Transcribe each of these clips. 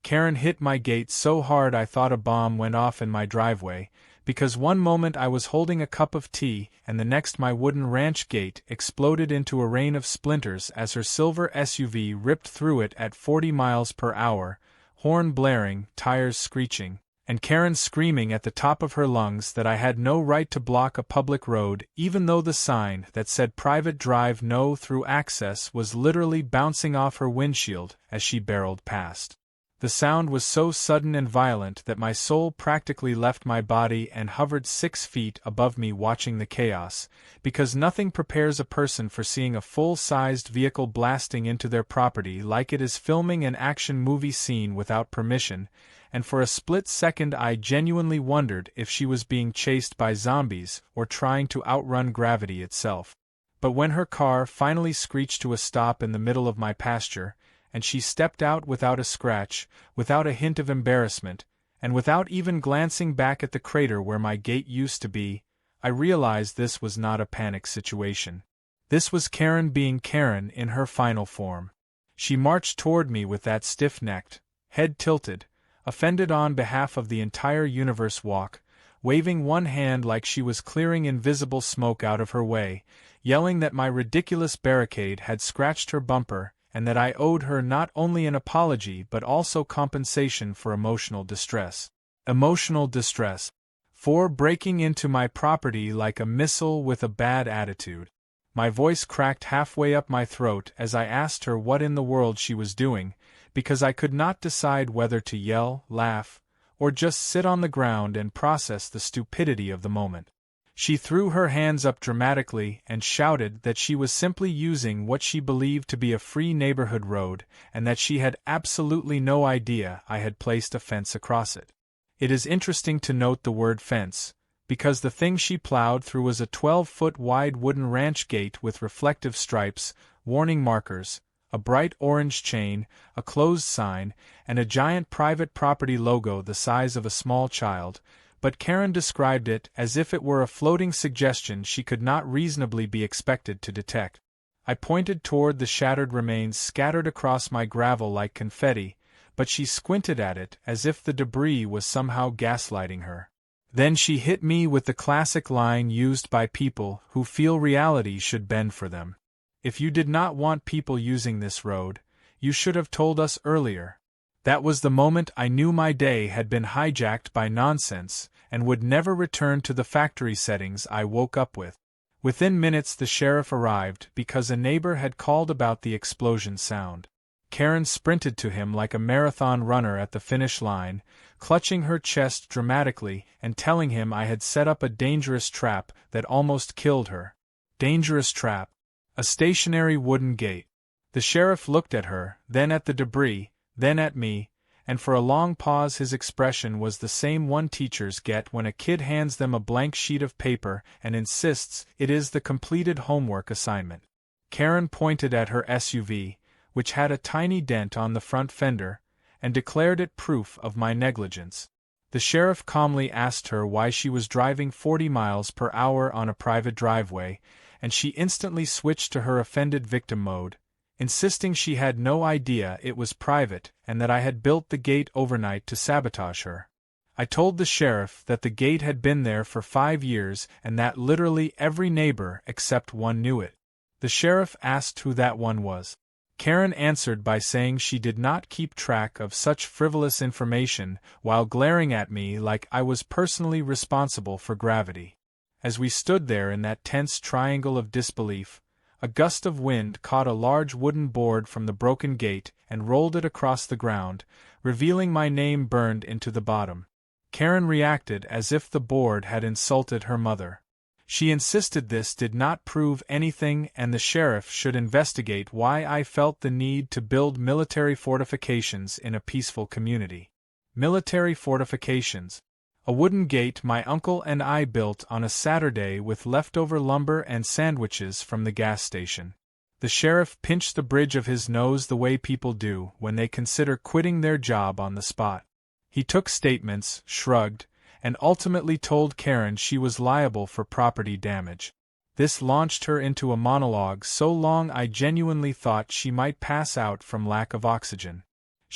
Karen hit my gate so hard I thought a bomb went off in my driveway, because one moment I was holding a cup of tea and the next my wooden ranch gate exploded into a rain of splinters as her silver SUV ripped through it at 40 miles per hour, horn blaring, tires screeching, and Karen screaming at the top of her lungs that I had no right to block a public road even though the sign that said private drive no through access was literally bouncing off her windshield as she barreled past. The sound was so sudden and violent that my soul practically left my body and hovered 6 feet above me watching the chaos, because nothing prepares a person for seeing a full-sized vehicle blasting into their property like it is filming an action movie scene without permission, and for a split second I genuinely wondered if she was being chased by zombies or trying to outrun gravity itself. But when her car finally screeched to a stop in the middle of my pasture, and she stepped out without a scratch, without a hint of embarrassment, and without even glancing back at the crater where my gate used to be, I realized this was not a panic situation. This was Karen being Karen in her final form. She marched toward me with that stiff-necked, head tilted, offended on behalf of the entire universe walk, waving one hand like she was clearing invisible smoke out of her way, yelling that my ridiculous barricade had scratched her bumper, and that I owed her not only an apology but also compensation for emotional distress. Emotional distress. For breaking into my property like a missile with a bad attitude. My voice cracked halfway up my throat as I asked her what in the world she was doing, because I could not decide whether to yell, laugh, or just sit on the ground and process the stupidity of the moment. She threw her hands up dramatically and shouted that she was simply using what she believed to be a free neighborhood road and that she had absolutely no idea I had placed a fence across it. It is interesting to note the word fence, because the thing she plowed through was a 12-foot wide wooden ranch gate with reflective stripes, warning markers, a bright orange chain, a closed sign, and a giant private property logo the size of a small child, but Karen described it as if it were a floating suggestion she could not reasonably be expected to detect. I pointed toward the shattered remains scattered across my gravel like confetti, but she squinted at it as if the debris was somehow gaslighting her. Then she hit me with the classic line used by people who feel reality should bend for them. If you did not want people using this road, you should have told us earlier. That was the moment I knew my day had been hijacked by nonsense and would never return to the factory settings I woke up with. Within minutes the sheriff arrived because a neighbor had called about the explosion sound. Karen sprinted to him like a marathon runner at the finish line, clutching her chest dramatically and telling him I had set up a dangerous trap that almost killed her. Dangerous trap. A stationary wooden gate. The sheriff looked at her, then at the debris, then at me, and for a long pause his expression was the same one teachers get when a kid hands them a blank sheet of paper and insists it is the completed homework assignment. Karen pointed at her SUV, which had a tiny dent on the front fender, and declared it proof of my negligence. The sheriff calmly asked her why she was driving 40 miles per hour on a private driveway, and she instantly switched to her offended victim mode, insisting she had no idea it was private and that I had built the gate overnight to sabotage her. I told the sheriff that the gate had been there for 5 years and that literally every neighbor except one knew it. The sheriff asked who that one was. Karen answered by saying she did not keep track of such frivolous information while glaring at me like I was personally responsible for gravity. As we stood there in that tense triangle of disbelief, a gust of wind caught a large wooden board from the broken gate and rolled it across the ground, revealing my name burned into the bottom. Karen reacted as if the board had insulted her mother. She insisted this did not prove anything and the sheriff should investigate why I felt the need to build military fortifications in a peaceful community. Military fortifications. A wooden gate my uncle and I built on a Saturday with leftover lumber and sandwiches from the gas station. The sheriff pinched the bridge of his nose the way people do when they consider quitting their job on the spot. He took statements, shrugged, and ultimately told Karen she was liable for property damage. This launched her into a monologue so long I genuinely thought she might pass out from lack of oxygen.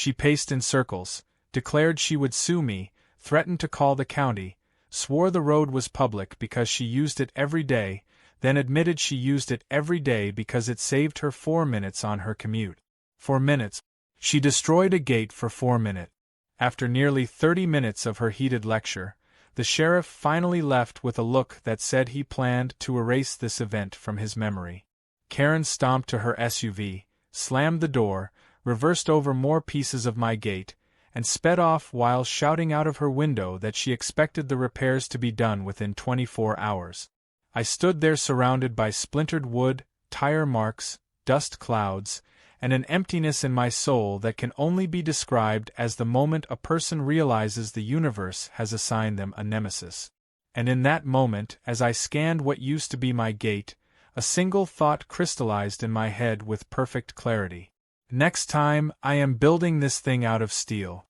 She paced in circles, declared she would sue me, threatened to call the county, swore the road was public because she used it every day, then admitted she used it every day because it saved her 4 minutes on her commute. 4 minutes. She destroyed a gate for 4 minutes. After nearly 30 minutes of her heated lecture, the sheriff finally left with a look that said he planned to erase this event from his memory. Karen stomped to her SUV, slammed the door, reversed over more pieces of my gate, and sped off while shouting out of her window that she expected the repairs to be done within 24 hours. I stood there surrounded by splintered wood, tire marks, dust clouds, and an emptiness in my soul that can only be described as the moment a person realizes the universe has assigned them a nemesis. And in that moment, as I scanned what used to be my gate, a single thought crystallized in my head with perfect clarity. Next time, I am building this thing out of steel.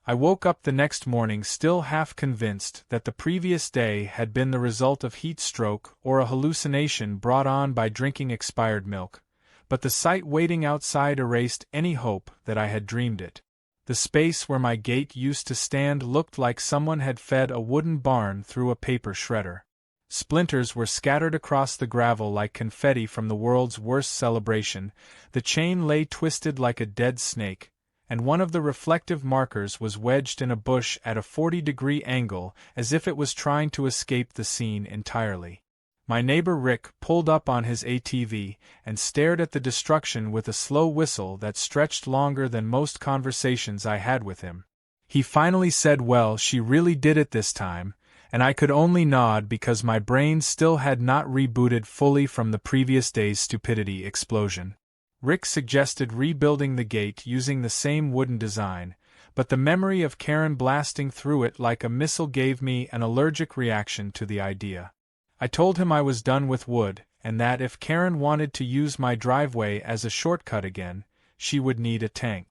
I woke up the next morning still half convinced that the previous day had been the result of heat stroke or a hallucination brought on by drinking expired milk, but the sight waiting outside erased any hope that I had dreamed it. The space where my gate used to stand looked like someone had fed a wooden barn through a paper shredder. Splinters were scattered across the gravel like confetti from the world's worst celebration, the chain lay twisted like a dead snake, and one of the reflective markers was wedged in a bush at a 40-degree angle as if it was trying to escape the scene entirely. My neighbor Rick pulled up on his ATV and stared at the destruction with a slow whistle that stretched longer than most conversations I had with him. He finally said, "Well, she really did it this time," and I could only nod because my brain still had not rebooted fully from the previous day's stupidity explosion. Rick suggested rebuilding the gate using the same wooden design, but the memory of Karen blasting through it like a missile gave me an allergic reaction to the idea. I told him I was done with wood, and that if Karen wanted to use my driveway as a shortcut again, she would need a tank.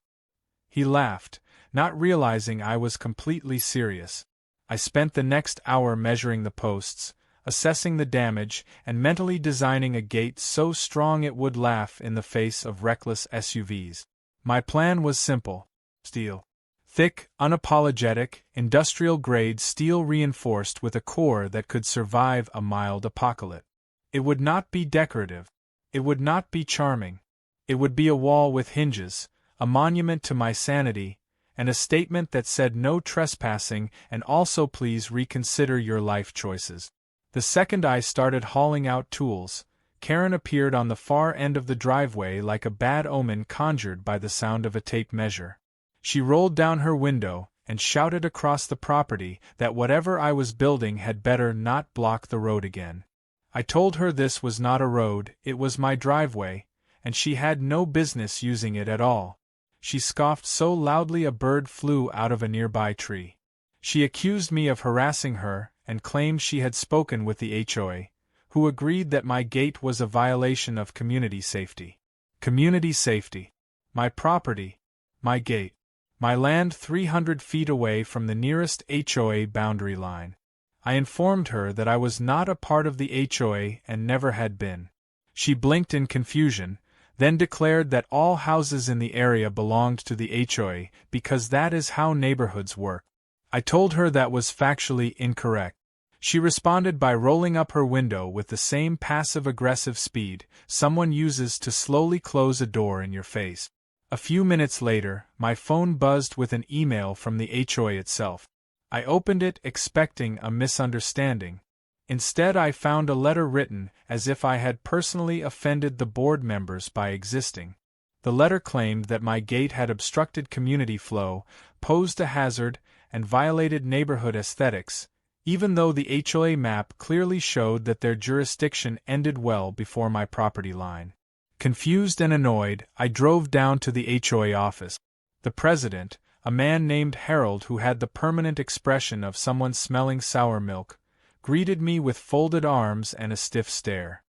He laughed, not realizing I was completely serious. I spent the next hour measuring the posts, assessing the damage, and mentally designing a gate so strong it would laugh in the face of reckless SUVs. My plan was simple: steel. Thick, unapologetic, industrial-grade steel reinforced with a core that could survive a mild apocalypse. It would not be decorative. It would not be charming. It would be a wall with hinges, a monument to my sanity, and a statement that said no trespassing and also please reconsider your life choices. The second I started hauling out tools, Karen appeared on the far end of the driveway like a bad omen conjured by the sound of a tape measure. She rolled down her window and shouted across the property that whatever I was building had better not block the road again. I told her this was not a road, it was my driveway, and she had no business using it at all. She scoffed so loudly a bird flew out of a nearby tree. She accused me of harassing her and claimed she had spoken with the HOA, who agreed that my gate was a violation of community safety. Community safety. My property. My gate. My land 300 feet away from the nearest HOA boundary line. I informed her that I was not a part of the HOA and never had been. She blinked in confusion, then declared that all houses in the area belonged to the HOA because that is how neighborhoods work. I told her that was factually incorrect. She responded by rolling up her window with the same passive-aggressive speed someone uses to slowly close a door in your face. A few minutes later, my phone buzzed with an email from the HOA itself. I opened it expecting a misunderstanding. Instead, I found a letter written as if I had personally offended the board members by existing. The letter claimed that my gate had obstructed community flow, posed a hazard, and violated neighborhood aesthetics, even though the HOA map clearly showed that their jurisdiction ended well before my property line. Confused and annoyed, I drove down to the HOA office. The president, a man named Harold who had the permanent expression of someone smelling sour milk, greeted me with folded arms and a stiff stare.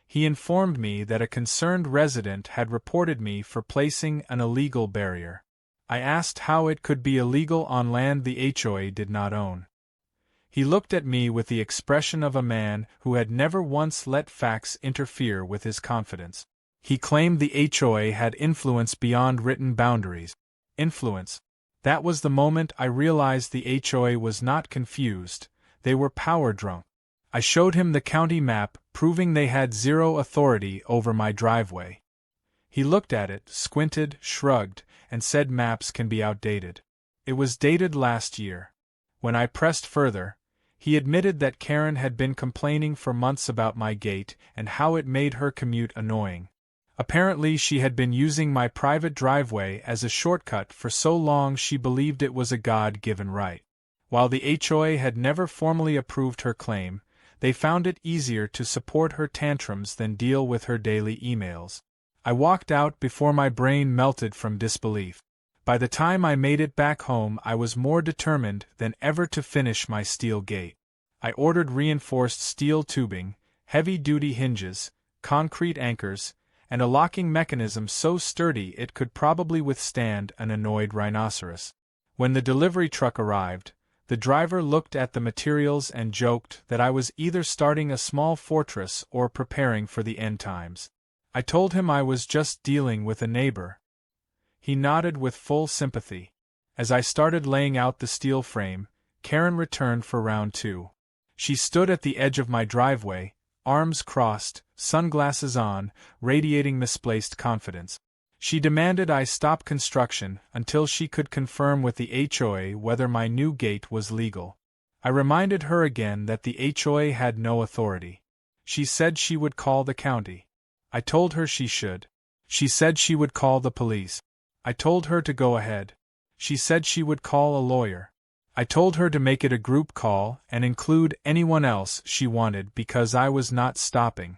He informed me that a concerned resident had reported me for placing an illegal barrier. I asked how it could be illegal on land the HOA did not own. He looked at me with the expression of a man who had never once let facts interfere with his confidence. He claimed the HOA had influence beyond written boundaries. Influence. That was the moment I realized the HOA was not confused, they were power-drunk. I showed him the county map, proving they had zero authority over my driveway. He looked at it, squinted, shrugged, and said maps can be outdated. It was dated last year. When I pressed further, he admitted that Karen had been complaining for months about my gate and how it made her commute annoying. Apparently she had been using my private driveway as a shortcut for so long she believed it was a God-given right. While the HOA had never formally approved her claim, they found it easier to support her tantrums than deal with her daily emails. I walked out before my brain melted from disbelief. By the time I made it back home, I was more determined than ever to finish my steel gate. I ordered reinforced steel tubing, heavy-duty hinges, concrete anchors, and a locking mechanism so sturdy it could probably withstand an annoyed rhinoceros. When the delivery truck arrived, the driver looked at the materials and joked that I was either starting a small fortress or preparing for the end times. I told him I was just dealing with a neighbor. He nodded with full sympathy. As I started laying out the steel frame, Karen returned for round 2. She stood at the edge of my driveway, arms crossed, sunglasses on, radiating misplaced confidence. She demanded I stop construction until she could confirm with the HOA whether my new gate was legal. I reminded her again that the HOA had no authority. She said she would call the county. I told her she should. She said she would call the police. I told her to go ahead. She said she would call a lawyer. I told her to make it a group call and include anyone else she wanted because I was not stopping.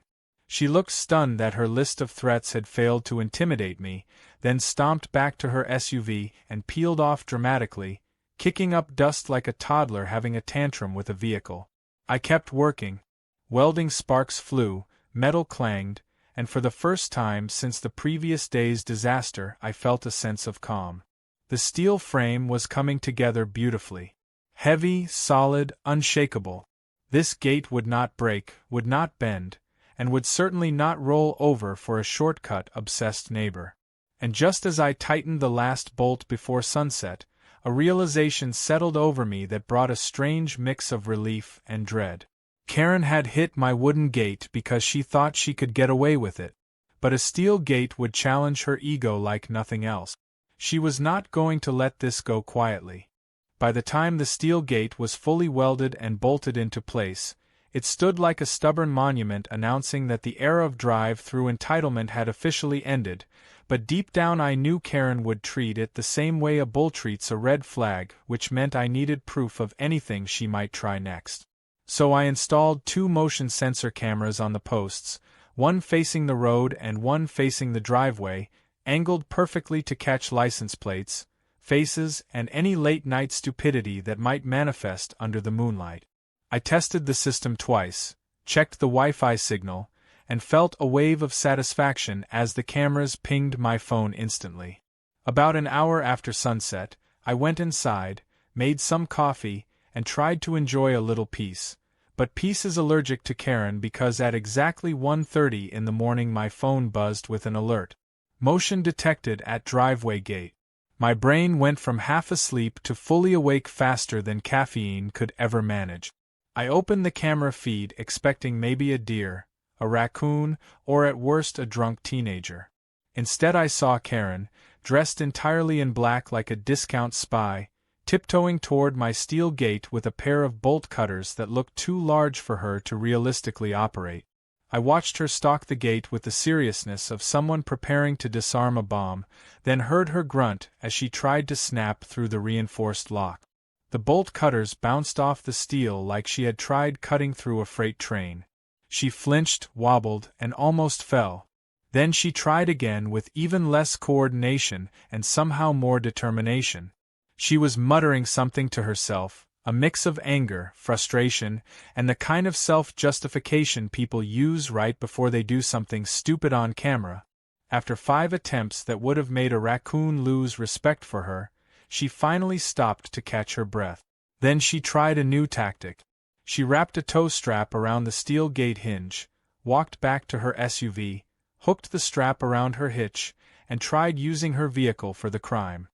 She looked stunned that her list of threats had failed to intimidate me, then stomped back to her SUV and peeled off dramatically, kicking up dust like a toddler having a tantrum with a vehicle. I kept working. Welding sparks flew, metal clanged, and for the first time since the previous day's disaster I felt a sense of calm. The steel frame was coming together beautifully. Heavy, solid, unshakable. This gate would not break, would not bend, and would certainly not roll over for a shortcut-obsessed neighbor. And just as I tightened the last bolt before sunset, a realization settled over me that brought a strange mix of relief and dread. Karen had hit my wooden gate because she thought she could get away with it, but a steel gate would challenge her ego like nothing else. She was not going to let this go quietly. By the time the steel gate was fully welded and bolted into place, it stood like a stubborn monument announcing that the era of drive-through entitlement had officially ended, but deep down I knew Karen would treat it the same way a bull treats a red flag, which meant I needed proof of anything she might try next. So I installed 2 motion sensor cameras on the posts, one facing the road and one facing the driveway, angled perfectly to catch license plates, faces, and any late-night stupidity that might manifest under the moonlight. I tested the system twice, checked the Wi-Fi signal, and felt a wave of satisfaction as the cameras pinged my phone instantly. About an hour after sunset, I went inside, made some coffee, and tried to enjoy a little peace. But peace is allergic to Karen because at exactly 1:30 in the morning my phone buzzed with an alert. Motion detected at driveway gate. My brain went from half asleep to fully awake faster than caffeine could ever manage. I opened the camera feed expecting maybe a deer, a raccoon, or at worst a drunk teenager. Instead I saw Karen, dressed entirely in black like a discount spy, tiptoeing toward my steel gate with a pair of bolt cutters that looked too large for her to realistically operate. I watched her stalk the gate with the seriousness of someone preparing to disarm a bomb, then heard her grunt as she tried to snap through the reinforced lock. The bolt cutters bounced off the steel like she had tried cutting through a freight train. She flinched, wobbled, and almost fell. Then she tried again with even less coordination and somehow more determination. She was muttering something to herself, a mix of anger, frustration, and the kind of self-justification people use right before they do something stupid on camera. After 5 attempts that would have made a raccoon lose respect for her, she finally stopped to catch her breath. Then she tried a new tactic. She wrapped a tow strap around the steel gate hinge, walked back to her SUV, hooked the strap around her hitch, and tried using her vehicle for the crime.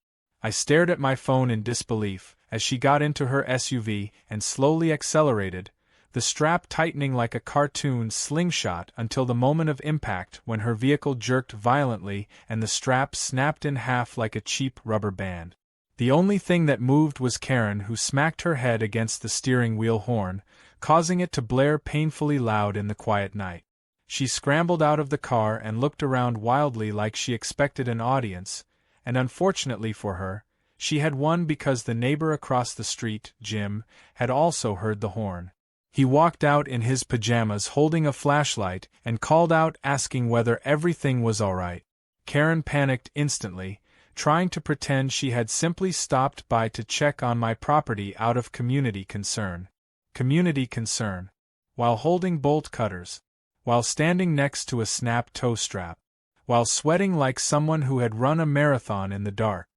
I stared at my phone in disbelief as she got into her SUV and slowly accelerated, the strap tightening like a cartoon slingshot until the moment of impact when her vehicle jerked violently and the strap snapped in half like a cheap rubber band. The only thing that moved was Karen, who smacked her head against the steering wheel horn, causing it to blare painfully loud in the quiet night. She scrambled out of the car and looked around wildly like she expected an audience, and unfortunately for her, she had one because the neighbor across the street, Jim, had also heard the horn. He walked out in his pajamas holding a flashlight and called out asking whether everything was all right. Karen panicked instantly, trying to pretend she had simply stopped by to check on my property out of community concern. Community concern. While holding bolt cutters. While standing next to a snap toe strap. While sweating like someone who had run a marathon in the dark.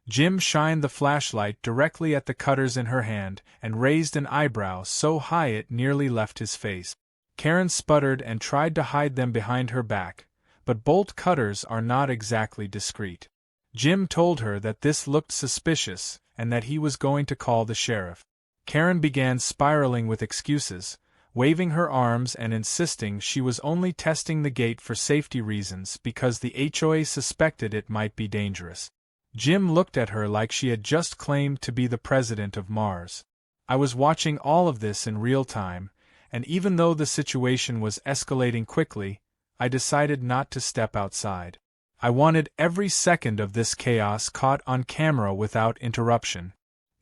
Jim shined the flashlight directly at the cutters in her hand and raised an eyebrow so high it nearly left his face. Karen sputtered and tried to hide them behind her back, but bolt cutters are not exactly discreet. Jim told her that this looked suspicious and that he was going to call the sheriff. Karen began spiraling with excuses, waving her arms and insisting she was only testing the gate for safety reasons because the HOA suspected it might be dangerous. Jim looked at her like she had just claimed to be the president of Mars. I was watching all of this in real time, and even though the situation was escalating quickly, I decided not to step outside. I wanted every second of this chaos caught on camera without interruption.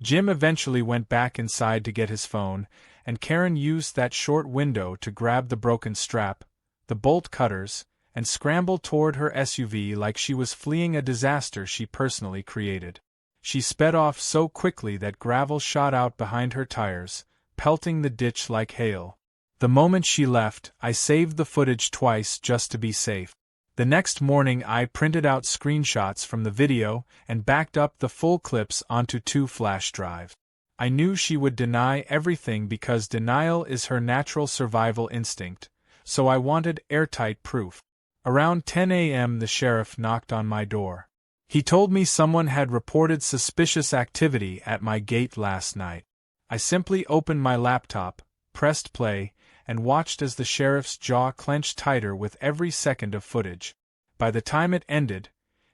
Jim eventually went back inside to get his phone, and Karen used that short window to grab the broken strap, the bolt cutters, and scramble toward her SUV like she was fleeing a disaster she personally created. She sped off so quickly that gravel shot out behind her tires, pelting the ditch like hail. The moment she left, I saved the footage twice just to be safe. The next morning I printed out screenshots from the video and backed up the full clips onto 2 flash drives. I knew she would deny everything because denial is her natural survival instinct, so I wanted airtight proof. Around 10 a.m. the sheriff knocked on my door. He told me someone had reported suspicious activity at my gate last night. I simply opened my laptop, pressed play, and watched as the sheriff's jaw clenched tighter with every second of footage. By the time it ended,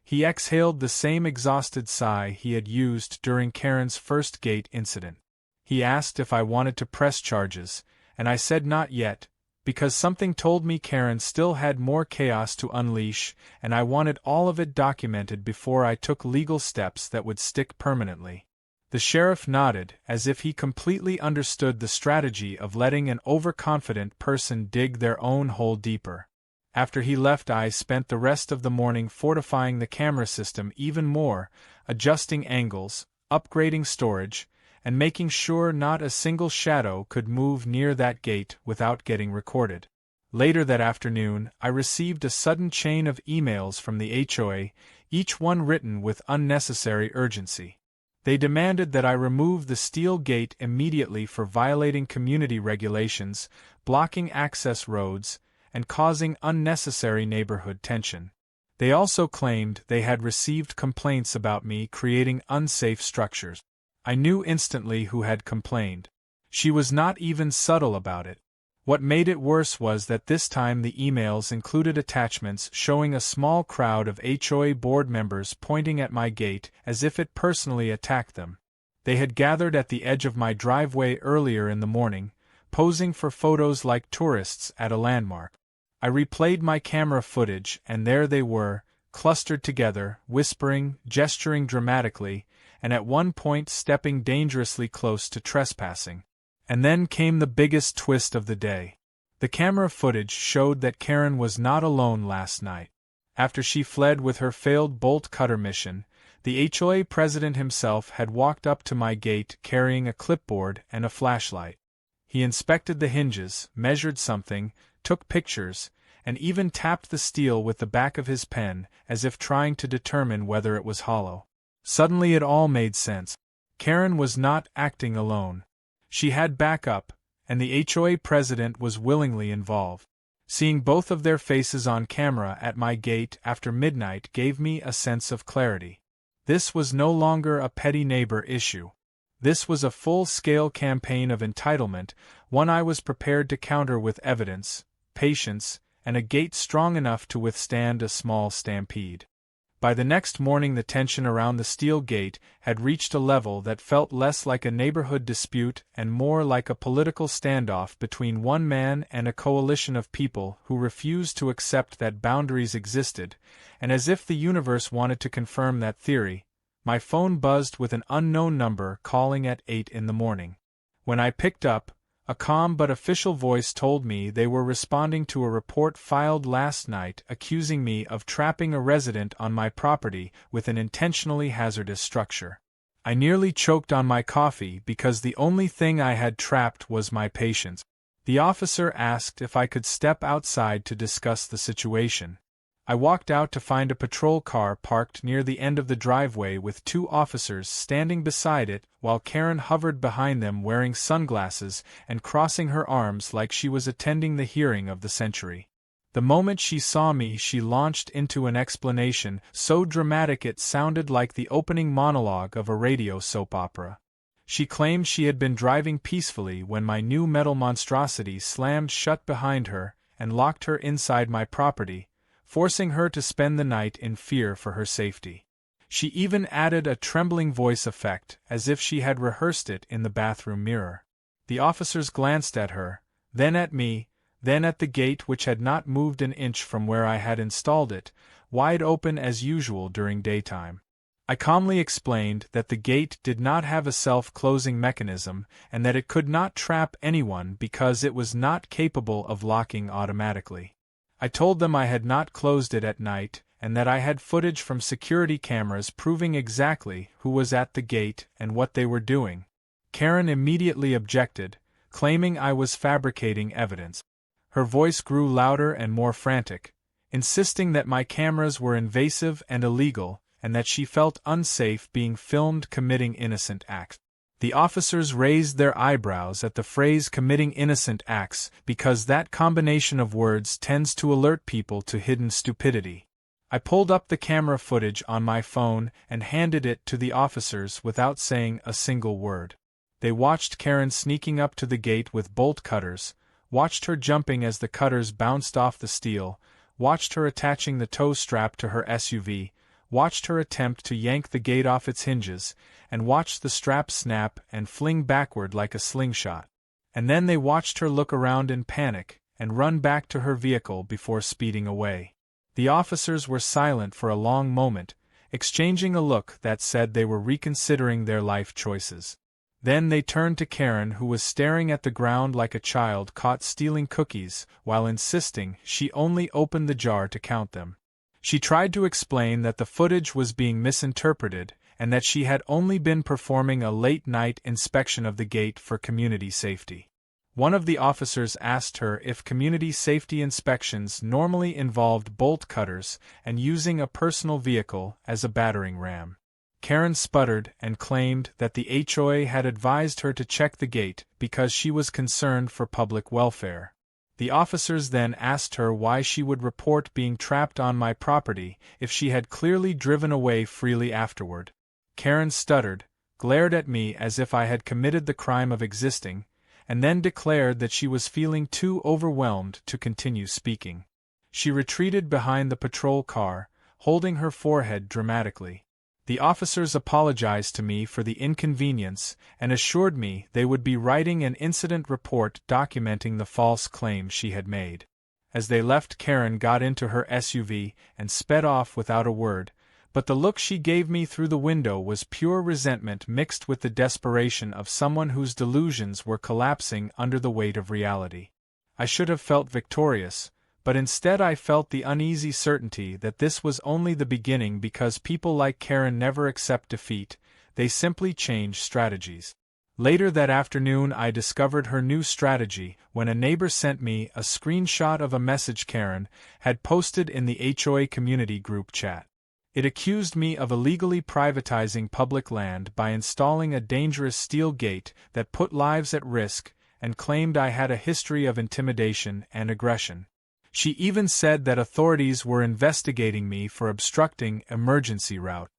he exhaled the same exhausted sigh he had used during Karen's first gate incident. He asked if I wanted to press charges, and I said not yet, because something told me Karen still had more chaos to unleash, and I wanted all of it documented before I took legal steps that would stick permanently. The sheriff nodded, as if he completely understood the strategy of letting an overconfident person dig their own hole deeper. After he left, I spent the rest of the morning fortifying the camera system even more, adjusting angles, upgrading storage, and making sure not a single shadow could move near that gate without getting recorded. Later that afternoon, I received a sudden chain of emails from the HOA, each one written with unnecessary urgency. They demanded that I remove the steel gate immediately for violating community regulations, blocking access roads, and causing unnecessary neighborhood tension. They also claimed they had received complaints about me creating unsafe structures. I knew instantly who had complained. She was not even subtle about it. What made it worse was that this time the emails included attachments showing a small crowd of HOA board members pointing at my gate as if it personally attacked them. They had gathered at the edge of my driveway earlier in the morning, posing for photos like tourists at a landmark. I replayed my camera footage, and there they were, clustered together, whispering, gesturing dramatically, and at one point stepping dangerously close to trespassing. And then came the biggest twist of the day. The camera footage showed that Karen was not alone last night. After she fled with her failed bolt cutter mission, the HOA president himself had walked up to my gate carrying a clipboard and a flashlight. He inspected the hinges, measured something, took pictures, and even tapped the steel with the back of his pen as if trying to determine whether it was hollow. Suddenly it all made sense. Karen was not acting alone. She had backup, and the HOA president was willingly involved. Seeing both of their faces on camera at my gate after midnight gave me a sense of clarity. This was no longer a petty neighbor issue. This was a full-scale campaign of entitlement, one I was prepared to counter with evidence, patience, and a gate strong enough to withstand a small stampede. By the next morning the tension around the steel gate had reached a level that felt less like a neighborhood dispute and more like a political standoff between one man and a coalition of people who refused to accept that boundaries existed, and as if the universe wanted to confirm that theory, my phone buzzed with an unknown number calling at 8 in the morning. When I picked up, a calm but official voice told me they were responding to a report filed last night accusing me of trapping a resident on my property with an intentionally hazardous structure. I nearly choked on my coffee because the only thing I had trapped was my patience. The officer asked if I could step outside to discuss the situation. I walked out to find a patrol car parked near the end of the driveway with 2 officers standing beside it while Karen hovered behind them wearing sunglasses and crossing her arms like she was attending the hearing of the century. The moment she saw me, she launched into an explanation so dramatic it sounded like the opening monologue of a radio soap opera. She claimed she had been driving peacefully when my new metal monstrosity slammed shut behind her and locked her inside my property, forcing her to spend the night in fear for her safety. She even added a trembling voice effect, as if she had rehearsed it in the bathroom mirror. The officers glanced at her, then at me, then at the gate which had not moved an inch from where I had installed it, wide open as usual during daytime. I calmly explained that the gate did not have a self-closing mechanism and that it could not trap anyone because it was not capable of locking automatically. I told them I had not closed it at night and that I had footage from security cameras proving exactly who was at the gate and what they were doing. Karen immediately objected, claiming I was fabricating evidence. Her voice grew louder and more frantic, insisting that my cameras were invasive and illegal and that she felt unsafe being filmed committing innocent acts. The officers raised their eyebrows at the phrase committing innocent acts because that combination of words tends to alert people to hidden stupidity. I pulled up the camera footage on my phone and handed it to the officers without saying a single word. They watched Karen sneaking up to the gate with bolt cutters, watched her jumping as the cutters bounced off the steel, watched her attaching the tow strap to her SUV, watched her attempt to yank the gate off its hinges, and watched the strap snap and fling backward like a slingshot. And then they watched her look around in panic and run back to her vehicle before speeding away. The officers were silent for a long moment, exchanging a look that said they were reconsidering their life choices. Then they turned to Karen, who was staring at the ground like a child caught stealing cookies, while insisting she only opened the jar to count them. She tried to explain that the footage was being misinterpreted and that she had only been performing a late-night inspection of the gate for community safety. One of the officers asked her if community safety inspections normally involved bolt cutters and using a personal vehicle as a battering ram. Karen sputtered and claimed that the HOA had advised her to check the gate because she was concerned for public welfare. The officers then asked her why she would report being trapped on my property if she had clearly driven away freely afterward. Karen stuttered, glared at me as if I had committed the crime of existing, and then declared that she was feeling too overwhelmed to continue speaking. She retreated behind the patrol car, holding her forehead dramatically. The officers apologized to me for the inconvenience and assured me they would be writing an incident report documenting the false claims she had made. As they left, Karen got into her SUV and sped off without a word, but the look she gave me through the window was pure resentment mixed with the desperation of someone whose delusions were collapsing under the weight of reality. I should have felt victorious, but instead I felt the uneasy certainty that this was only the beginning because people like Karen never accept defeat, they simply change strategies. Later that afternoon I discovered her new strategy when a neighbor sent me a screenshot of a message Karen had posted in the HOA community group chat. It accused me of illegally privatizing public land by installing a dangerous steel gate that put lives at risk and claimed I had a history of intimidation and aggression. She even said that authorities were investigating me for obstructing emergency route.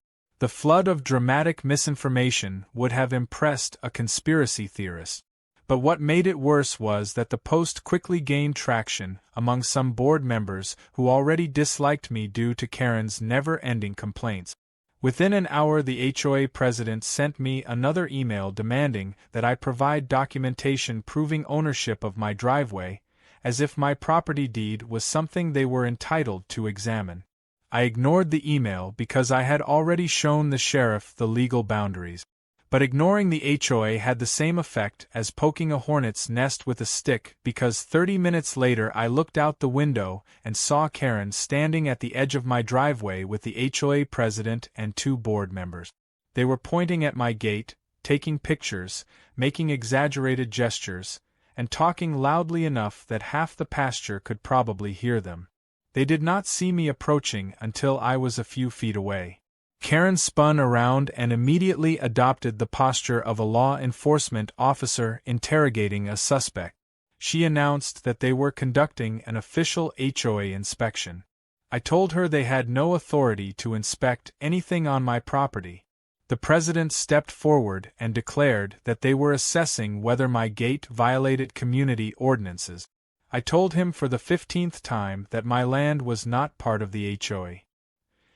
The flood of dramatic misinformation would have impressed a conspiracy theorist. But what made it worse was that the post quickly gained traction among some board members who already disliked me due to Karen's never-ending complaints. Within an hour, the HOA president sent me another email demanding that I provide documentation proving ownership of my driveway, as if my property deed was something they were entitled to examine. I ignored the email because I had already shown the sheriff the legal boundaries. But ignoring the HOA had the same effect as poking a hornet's nest with a stick, because 30 minutes later I looked out the window and saw Karen standing at the edge of my driveway with the HOA president and 2 board members. They were pointing at my gate, taking pictures, making exaggerated gestures, and talking loudly enough that half the pasture could probably hear them. They did not see me approaching until I was a few feet away. Karen spun around and immediately adopted the posture of a law enforcement officer interrogating a suspect. She announced that they were conducting an official HOA inspection. I told her they had no authority to inspect anything on my property. The president stepped forward and declared that they were assessing whether my gate violated community ordinances. I told him for the 15th time that my land was not part of the HOA.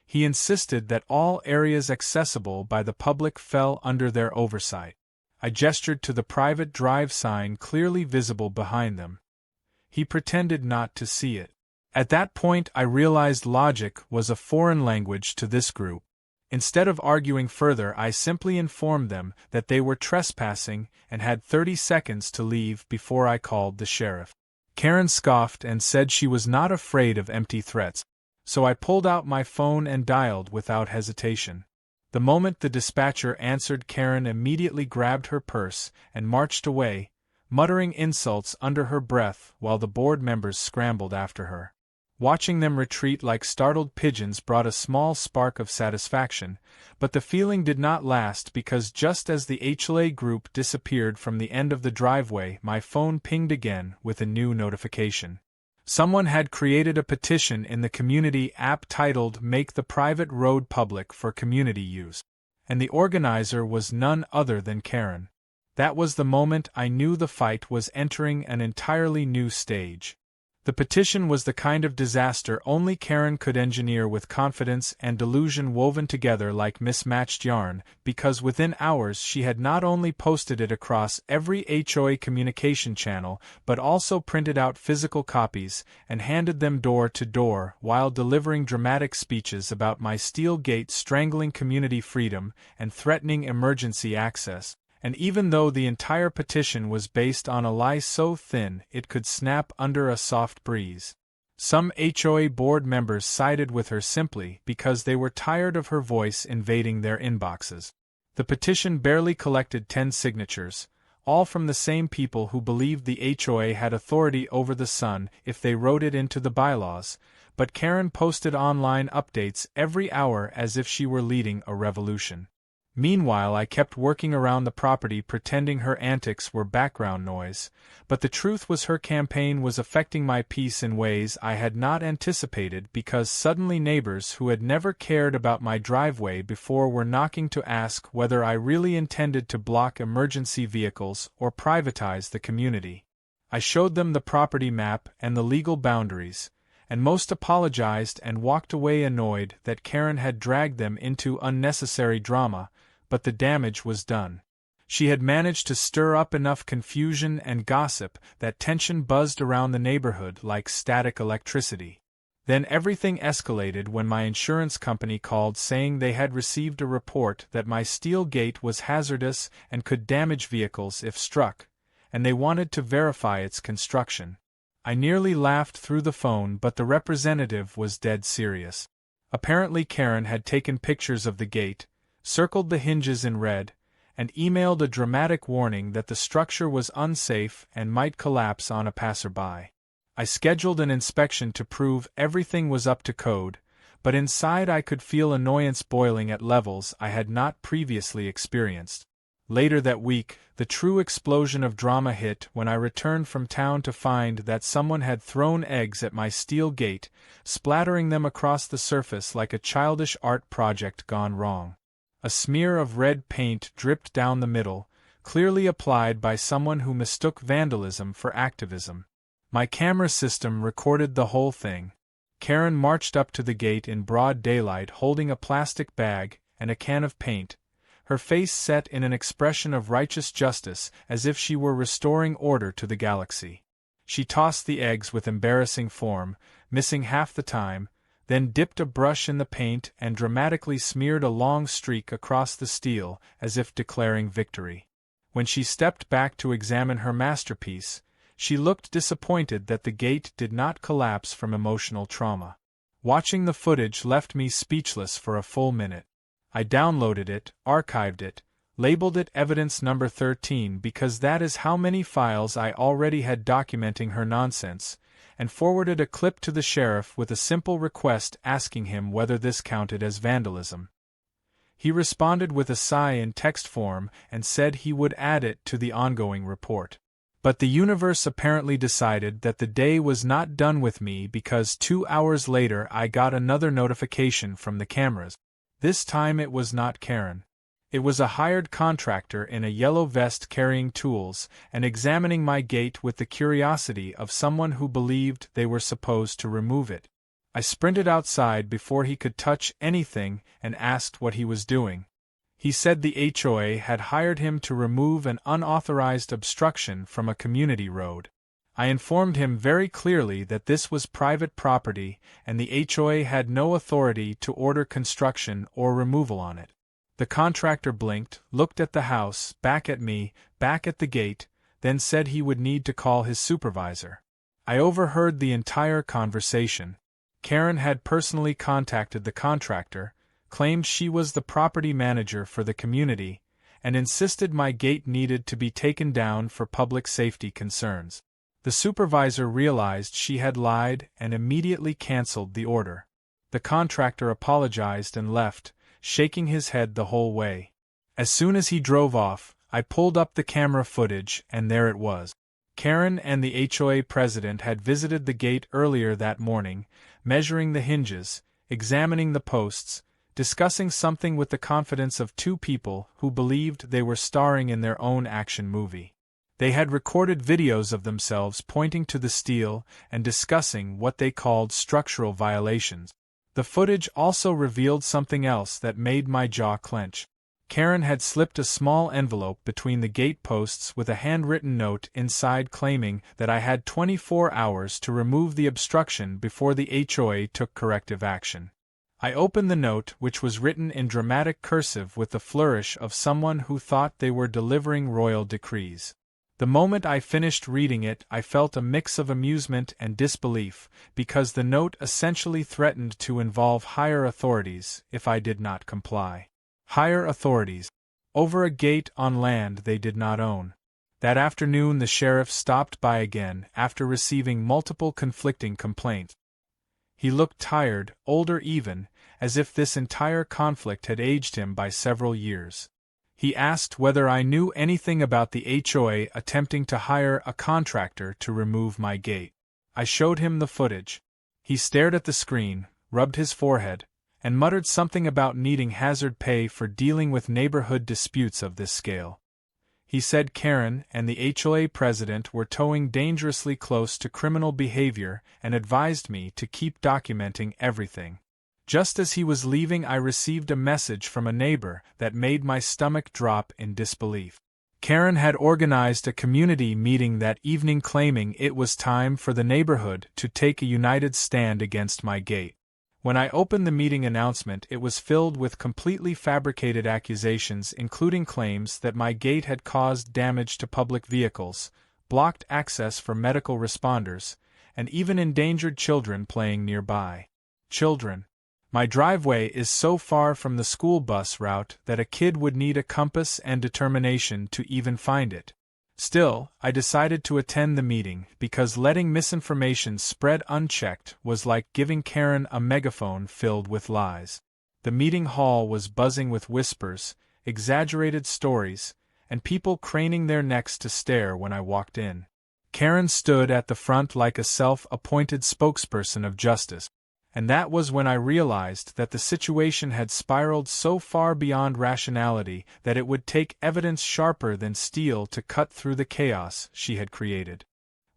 He insisted that all areas accessible by the public fell under their oversight. I gestured to the private drive sign clearly visible behind them. He pretended not to see it. At that point I realized logic was a foreign language to this group. Instead of arguing further, I simply informed them that they were trespassing and had 30 seconds to leave before I called the sheriff. Karen scoffed and said she was not afraid of empty threats, so I pulled out my phone and dialed without hesitation. The moment the dispatcher answered, Karen immediately grabbed her purse and marched away, muttering insults under her breath while the board members scrambled after her. Watching them retreat like startled pigeons brought a small spark of satisfaction, but the feeling did not last because just as the HOA group disappeared from the end of the driveway, my phone pinged again with a new notification. Someone had created a petition in the community app titled "Make the Private Road Public for Community Use," and the organizer was none other than Karen. That was the moment I knew the fight was entering an entirely new stage. The petition was the kind of disaster only Karen could engineer with confidence and delusion woven together like mismatched yarn, because within hours she had not only posted it across every HOA communication channel but also printed out physical copies and handed them door to door while delivering dramatic speeches about my steel gate strangling community freedom and threatening emergency access. And even though the entire petition was based on a lie so thin it could snap under a soft breeze, some HOA board members sided with her simply because they were tired of her voice invading their inboxes. The petition barely collected 10 signatures, all from the same people who believed the HOA had authority over the sun if they wrote it into the bylaws, but Karen posted online updates every hour as if she were leading a revolution. Meanwhile, I kept working around the property pretending her antics were background noise, but the truth was her campaign was affecting my peace in ways I had not anticipated because suddenly neighbors who had never cared about my driveway before were knocking to ask whether I really intended to block emergency vehicles or privatize the community. I showed them the property map and the legal boundaries, and most apologized and walked away annoyed that Karen had dragged them into unnecessary drama, but the damage was done. She had managed to stir up enough confusion and gossip that tension buzzed around the neighborhood like static electricity. Then everything escalated when my insurance company called saying they had received a report that my steel gate was hazardous and could damage vehicles if struck, and they wanted to verify its construction. I nearly laughed through the phone, but the representative was dead serious. Apparently Karen had taken pictures of the gate, circled the hinges in red, and emailed a dramatic warning that the structure was unsafe and might collapse on a passerby. I scheduled an inspection to prove everything was up to code, but inside I could feel annoyance boiling at levels I had not previously experienced. Later that week, the true explosion of drama hit when I returned from town to find that someone had thrown eggs at my steel gate, splattering them across the surface like a childish art project gone wrong. A smear of red paint dripped down the middle, clearly applied by someone who mistook vandalism for activism. My camera system recorded the whole thing. Karen marched up to the gate in broad daylight holding a plastic bag and a can of paint, her face set in an expression of righteous justice as if she were restoring order to the galaxy. She tossed the eggs with embarrassing form, missing half the time, then dipped a brush in the paint and dramatically smeared a long streak across the steel as if declaring victory. When she stepped back to examine her masterpiece, she looked disappointed that the gate did not collapse from emotional trauma. Watching the footage left me speechless for a full minute. I downloaded it, archived it, labeled it evidence number 13 because that is how many files I already had documenting her nonsense, and forwarded a clip to the sheriff with a simple request asking him whether this counted as vandalism. He responded with a sigh in text form and said he would add it to the ongoing report. But the universe apparently decided that the day was not done with me because 2 hours later I got another notification from the cameras. This time it was not Karen. It was a hired contractor in a yellow vest carrying tools and examining my gate with the curiosity of someone who believed they were supposed to remove it. I sprinted outside before he could touch anything and asked what he was doing. He said the HOA had hired him to remove an unauthorized obstruction from a community road. I informed him very clearly that this was private property and the HOA had no authority to order construction or removal on it. The contractor blinked, looked at the house, back at me, back at the gate, then said he would need to call his supervisor. I overheard the entire conversation. Karen had personally contacted the contractor, claimed she was the property manager for the community, and insisted my gate needed to be taken down for public safety concerns. The supervisor realized she had lied and immediately canceled the order. The contractor apologized and left, shaking his head the whole way. As soon as he drove off, I pulled up the camera footage and there it was. Karen and the HOA president had visited the gate earlier that morning, measuring the hinges, examining the posts, discussing something with the confidence of two people who believed they were starring in their own action movie. They had recorded videos of themselves pointing to the steel and discussing what they called structural violations. The footage also revealed something else that made my jaw clench. Karen had slipped a small envelope between the gate posts with a handwritten note inside claiming that I had 24 hours to remove the obstruction before the HOA took corrective action. I opened the note, which was written in dramatic cursive with the flourish of someone who thought they were delivering royal decrees. The moment I finished reading it, I felt a mix of amusement and disbelief, because the note essentially threatened to involve higher authorities if I did not comply. Higher authorities. Over a gate on land they did not own. That afternoon the sheriff stopped by again after receiving multiple conflicting complaints. He looked tired, older even, as if this entire conflict had aged him by several years. He asked whether I knew anything about the HOA attempting to hire a contractor to remove my gate. I showed him the footage. He stared at the screen, rubbed his forehead, and muttered something about needing hazard pay for dealing with neighborhood disputes of this scale. He said Karen and the HOA president were towing dangerously close to criminal behavior and advised me to keep documenting everything. Just as he was leaving, I received a message from a neighbor that made my stomach drop in disbelief. Karen had organized a community meeting that evening claiming it was time for the neighborhood to take a united stand against my gate. When I opened the meeting announcement, it was filled with completely fabricated accusations, including claims that my gate had caused damage to public vehicles, blocked access for medical responders, and even endangered children playing nearby. Children. My driveway is so far from the school bus route that a kid would need a compass and determination to even find it. Still, I decided to attend the meeting because letting misinformation spread unchecked was like giving Karen a megaphone filled with lies. The meeting hall was buzzing with whispers, exaggerated stories, and people craning their necks to stare when I walked in. Karen stood at the front like a self-appointed spokesperson of justice. And that was when I realized that the situation had spiraled so far beyond rationality that it would take evidence sharper than steel to cut through the chaos she had created.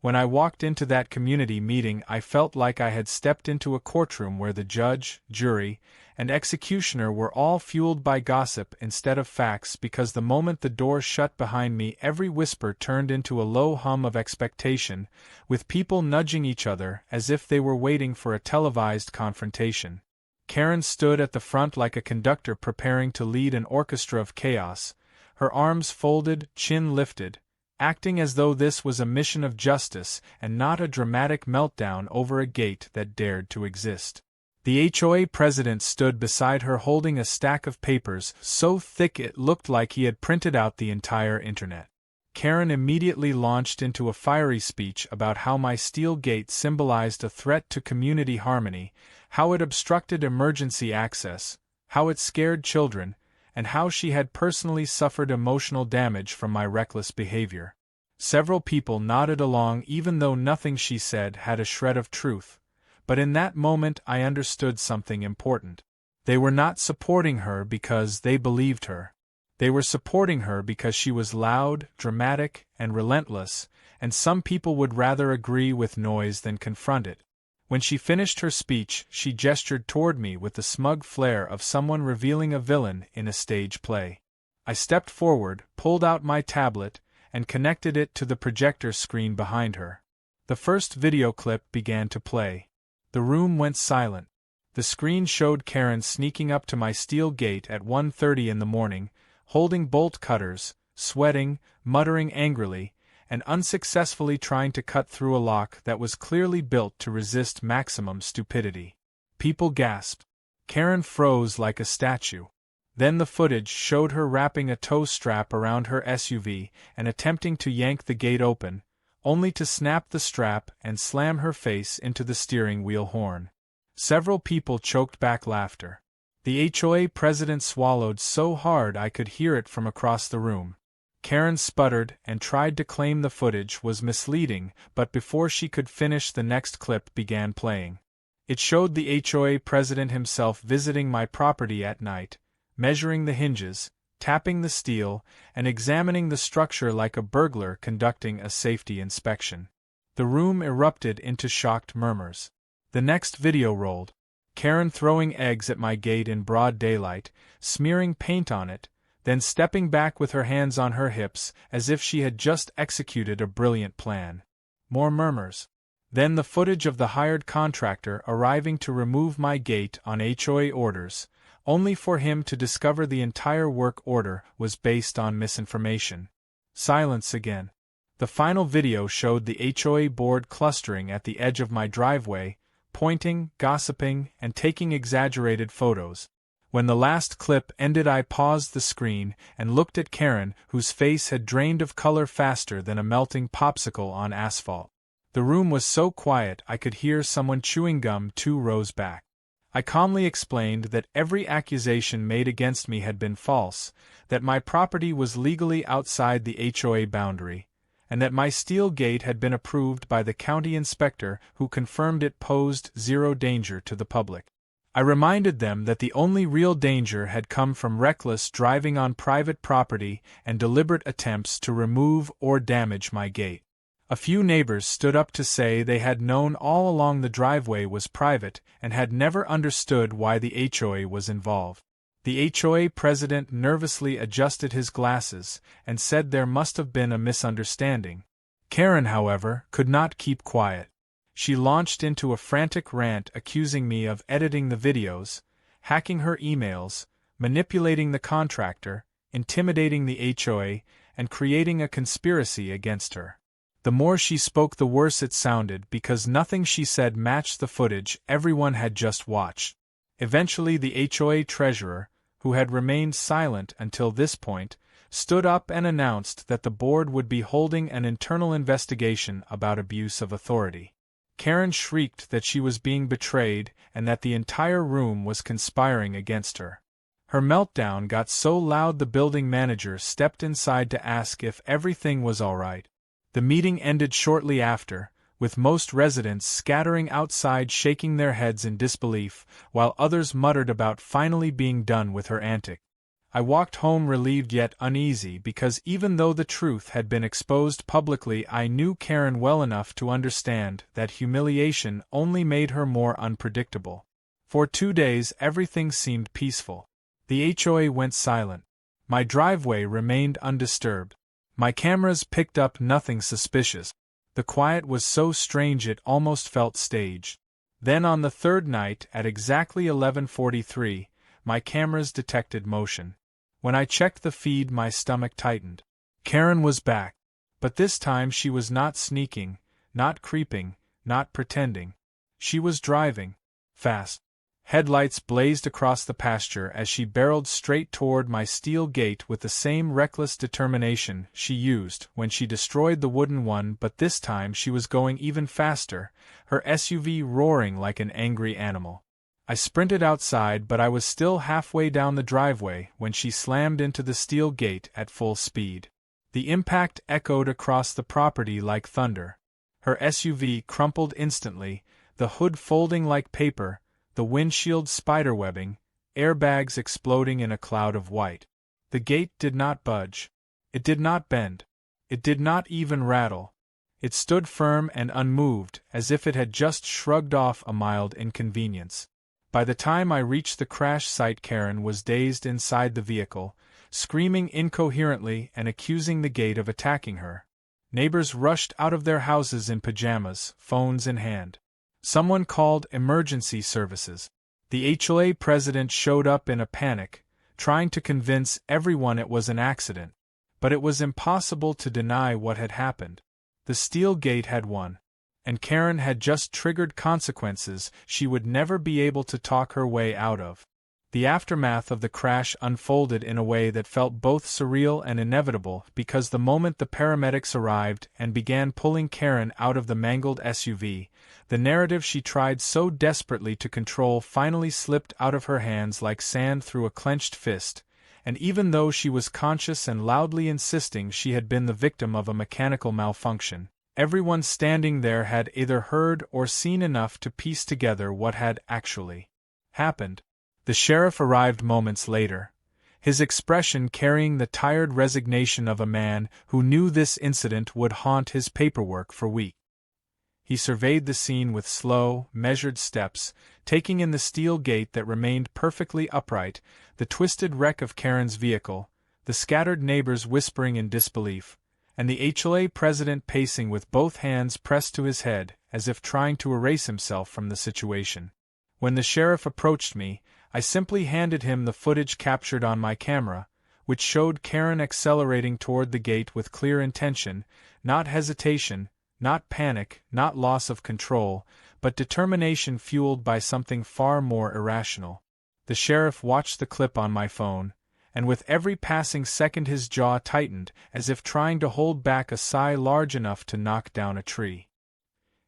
When I walked into that community meeting, I felt like I had stepped into a courtroom where the judge, jury, and executioner were all fueled by gossip instead of facts, because the moment the door shut behind me, every whisper turned into a low hum of expectation, with people nudging each other as if they were waiting for a televised confrontation. Karen stood at the front like a conductor preparing to lead an orchestra of chaos, her arms folded, chin lifted, acting as though this was a mission of justice and not a dramatic meltdown over a gate that dared to exist. The HOA president stood beside her holding a stack of papers so thick it looked like he had printed out the entire internet. Karen immediately launched into a fiery speech about how my steel gate symbolized a threat to community harmony, how it obstructed emergency access, how it scared children, and how she had personally suffered emotional damage from my reckless behavior. Several people nodded along even though nothing she said had a shred of truth, but in that moment I understood something important. They were not supporting her because they believed her. They were supporting her because she was loud, dramatic, and relentless, and some people would rather agree with noise than confront it. When she finished her speech, she gestured toward me with the smug flair of someone revealing a villain in a stage play. I stepped forward, pulled out my tablet, and connected it to the projector screen behind her. The first video clip began to play. The room went silent. The screen showed Karen sneaking up to my steel gate at 1:30 in the morning, holding bolt cutters, sweating, muttering angrily, and unsuccessfully trying to cut through a lock that was clearly built to resist maximum stupidity. People gasped. Karen froze like a statue. Then the footage showed her wrapping a tow strap around her SUV and attempting to yank the gate open, only to snap the strap and slam her face into the steering wheel horn. Several people choked back laughter. The HOA president swallowed so hard I could hear it from across the room. Karen sputtered and tried to claim the footage was misleading, but before she could finish, the next clip began playing. It showed the HOA president himself visiting my property at night, measuring the hinges, tapping the steel, and examining the structure like a burglar conducting a safety inspection. The room erupted into shocked murmurs. The next video rolled. Karen throwing eggs at my gate in broad daylight, smearing paint on it, then stepping back with her hands on her hips as if she had just executed a brilliant plan. More murmurs. Then the footage of the hired contractor arriving to remove my gate on HOA orders, only for him to discover the entire work order was based on misinformation. Silence again. The final video showed the HOA board clustering at the edge of my driveway, pointing, gossiping, and taking exaggerated photos. When the last clip ended, I paused the screen and looked at Karen, whose face had drained of color faster than a melting popsicle on asphalt. The room was so quiet I could hear someone chewing gum 2 rows back. I calmly explained that every accusation made against me had been false, that my property was legally outside the HOA boundary, and that my steel gate had been approved by the county inspector who confirmed it posed zero danger to the public. I reminded them that the only real danger had come from reckless driving on private property and deliberate attempts to remove or damage my gate. A few neighbors stood up to say they had known all along the driveway was private and had never understood why the HOA was involved. The HOA president nervously adjusted his glasses and said there must have been a misunderstanding. Karen, however, could not keep quiet. She launched into a frantic rant accusing me of editing the videos, hacking her emails, manipulating the contractor, intimidating the HOA, and creating a conspiracy against her. The more she spoke, the worse it sounded, because nothing she said matched the footage everyone had just watched. Eventually the HOA treasurer, who had remained silent until this point, stood up and announced that the board would be holding an internal investigation about abuse of authority. Karen shrieked that she was being betrayed and that the entire room was conspiring against her. Her meltdown got so loud the building manager stepped inside to ask if everything was all right. The meeting ended shortly after, with most residents scattering outside shaking their heads in disbelief, while others muttered about finally being done with her antic. I walked home relieved yet uneasy because even though the truth had been exposed publicly, I knew Karen well enough to understand that humiliation only made her more unpredictable. For 2 days everything seemed peaceful. The HOA went silent. My driveway remained undisturbed. My cameras picked up nothing suspicious. The quiet was so strange it almost felt staged. Then on the third night, at exactly 11:43, my cameras detected motion. When I checked the feed, my stomach tightened. Karen was back. But this time she was not sneaking, not creeping, not pretending. She was driving. Fast. Headlights blazed across the pasture as she barreled straight toward my steel gate with the same reckless determination she used when she destroyed the wooden one, but this time she was going even faster, her SUV roaring like an angry animal. I sprinted outside, but I was still halfway down the driveway when she slammed into the steel gate at full speed. The impact echoed across the property like thunder. Her SUV crumpled instantly, the hood folding like paper, the windshield spiderwebbing, airbags exploding in a cloud of white. The gate did not budge. It did not bend. It did not even rattle. It stood firm and unmoved, as if it had just shrugged off a mild inconvenience. By the time I reached the crash site, Karen was dazed inside the vehicle, screaming incoherently and accusing the gate of attacking her. Neighbors rushed out of their houses in pajamas, phones in hand. Someone called emergency services. The HOA president showed up in a panic, trying to convince everyone it was an accident. But it was impossible to deny what had happened. The steel gate had won. And Karen had just triggered consequences she would never be able to talk her way out of. The aftermath of the crash unfolded in a way that felt both surreal and inevitable because the moment the paramedics arrived and began pulling Karen out of the mangled SUV, the narrative she tried so desperately to control finally slipped out of her hands like sand through a clenched fist, and even though she was conscious and loudly insisting she had been the victim of a mechanical malfunction, everyone standing there had either heard or seen enough to piece together what had actually happened. The sheriff arrived moments later, his expression carrying the tired resignation of a man who knew this incident would haunt his paperwork for weeks. He surveyed the scene with slow, measured steps, taking in the steel gate that remained perfectly upright, the twisted wreck of Karen's vehicle, the scattered neighbors whispering in disbelief, and the HOA president pacing with both hands pressed to his head, as if trying to erase himself from the situation. When the sheriff approached me, I simply handed him the footage captured on my camera, which showed Karen accelerating toward the gate with clear intention, not hesitation, not panic, not loss of control, but determination fueled by something far more irrational. The sheriff watched the clip on my phone, and with every passing second his jaw tightened, as if trying to hold back a sigh large enough to knock down a tree.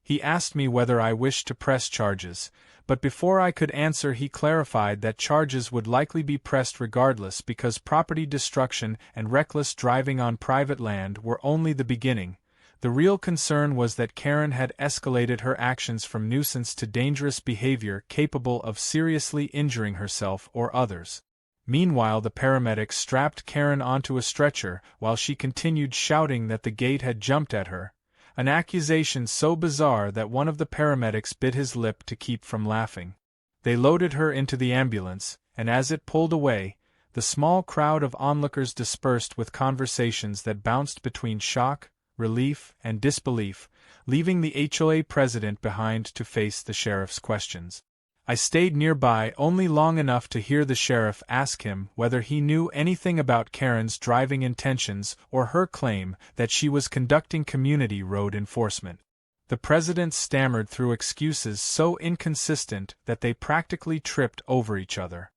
He asked me whether I wished to press charges, but before I could answer he clarified that charges would likely be pressed regardless because property destruction and reckless driving on private land were only the beginning. The real concern was that Karen had escalated her actions from nuisance to dangerous behavior capable of seriously injuring herself or others. Meanwhile, the paramedics strapped Karen onto a stretcher while she continued shouting that the gate had jumped at her, an accusation so bizarre that one of the paramedics bit his lip to keep from laughing. They loaded her into the ambulance, and as it pulled away, the small crowd of onlookers dispersed with conversations that bounced between shock, relief, and disbelief, leaving the HOA president behind to face the sheriff's questions. I stayed nearby only long enough to hear the sheriff ask him whether he knew anything about Karen's driving intentions or her claim that she was conducting community road enforcement. The president stammered through excuses so inconsistent that they practically tripped over each other.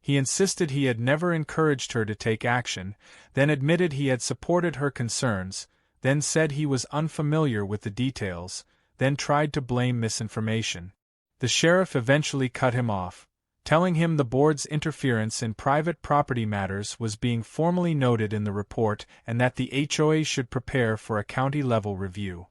He insisted he had never encouraged her to take action, then admitted he had supported her concerns, then said he was unfamiliar with the details, then tried to blame misinformation. The sheriff eventually cut him off, telling him the board's interference in private property matters was being formally noted in the report and that the HOA should prepare for a county-level review.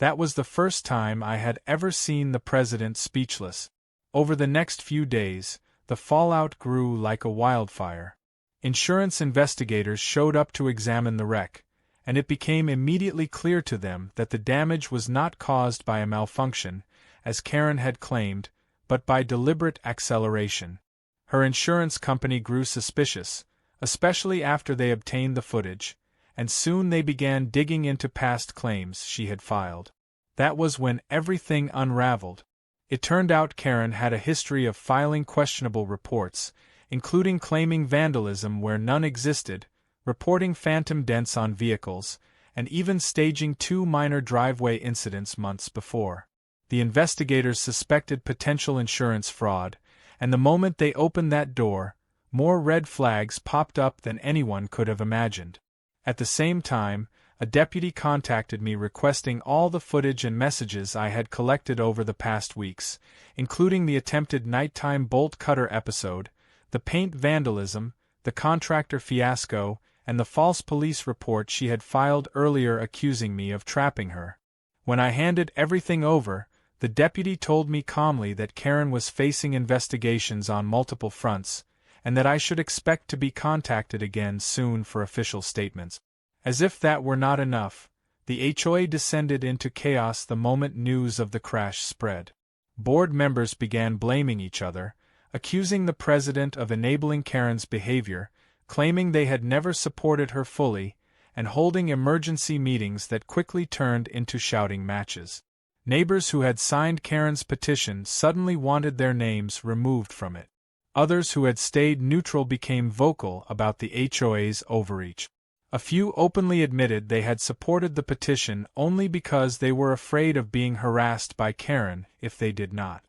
That was the first time I had ever seen the president speechless. Over the next few days, the fallout grew like a wildfire. Insurance investigators showed up to examine the wreck, and it became immediately clear to them that the damage was not caused by a malfunction, as Karen had claimed, but by deliberate acceleration. Her insurance company grew suspicious, especially after they obtained the footage, and soon they began digging into past claims she had filed. That was when everything unraveled. It turned out Karen had a history of filing questionable reports, including claiming vandalism where none existed, reporting phantom dents on vehicles, and even staging 2 minor driveway incidents months before. The investigators suspected potential insurance fraud, and the moment they opened that door, more red flags popped up than anyone could have imagined. At the same time, a deputy contacted me requesting all the footage and messages I had collected over the past weeks, including the attempted nighttime bolt cutter episode, the paint vandalism, the contractor fiasco, and the false police report she had filed earlier accusing me of trapping her. When I handed everything over, the deputy told me calmly that Karen was facing investigations on multiple fronts, and that I should expect to be contacted again soon for official statements. As if that were not enough, the HOA descended into chaos the moment news of the crash spread. Board members began blaming each other, accusing the president of enabling Karen's behavior, claiming they had never supported her fully, and holding emergency meetings that quickly turned into shouting matches. Neighbors who had signed Karen's petition suddenly wanted their names removed from it. Others who had stayed neutral became vocal about the HOA's overreach. A few openly admitted they had supported the petition only because they were afraid of being harassed by Karen if they did not.